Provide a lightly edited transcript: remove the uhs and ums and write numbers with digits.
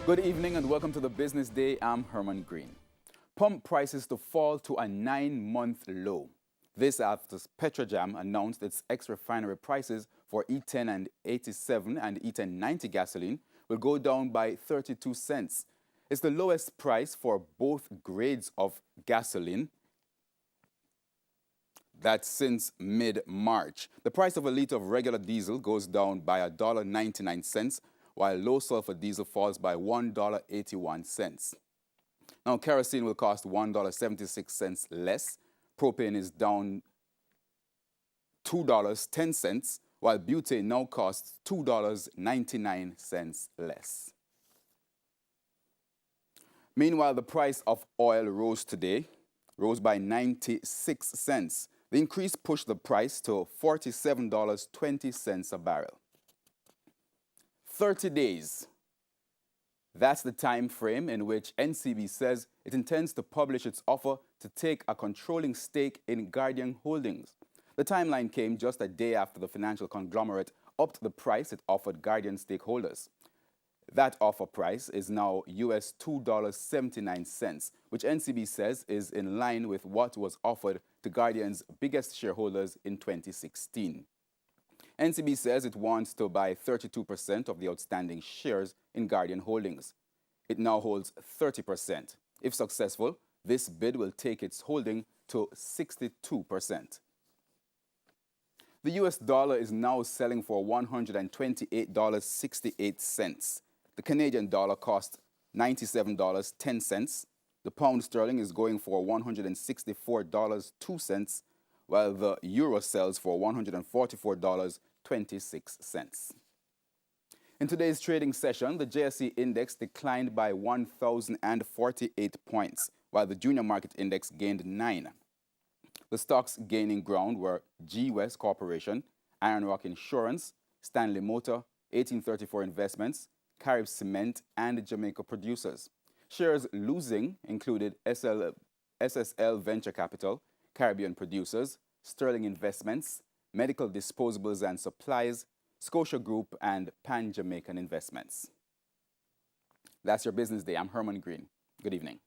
Good evening and welcome to the Business Day. I'm Herman Green. Pump prices to fall to a 9-month low. This after Petrojam announced its ex-refinery prices for E10 and 87 and E10 90 gasoline will go down by 32 cents. It's the lowest price for both grades of gasoline that's since mid-March. The price of a liter of regular diesel goes down by $1.99, while low sulfur diesel falls by $1.81. Now, kerosene will cost $1.76 less. Propane is down $2.10, while butane now costs $2.99 less. Meanwhile, the price of oil rose by 96 cents. The increase pushed the price to $47.20 a barrel. 30 days. That's the time frame in which NCB says it intends to publish its offer to take a controlling stake in Guardian Holdings. The timeline came just a day after the financial conglomerate upped the price it offered Guardian stakeholders. That offer price is now US $2.79, which NCB says is in line with what was offered to Guardian's biggest shareholders in 2016. NCB says it wants to buy 32% of the outstanding shares in Guardian Holdings. It now holds 30%. If successful, this bid will take its holding to 62%. The US dollar is now selling for $128.68. The Canadian dollar cost $97.10. The pound sterling is going for $164.02, while the euro sells for $144.26. In today's trading session, the JSE index declined by 1,048 points, while the junior market index gained 9. The stocks gaining ground were G West Corporation, Iron Rock Insurance, Stanley Motor, 1834 Investments, Carib Cement, and Jamaica Producers. Shares losing included SSL Venture Capital, Caribbean Producers, Sterling Investments, Medical Disposables and Supplies, Scotia Group, and Pan Jamaican Investments. That's your Business Day. I'm Herman Green. Good evening.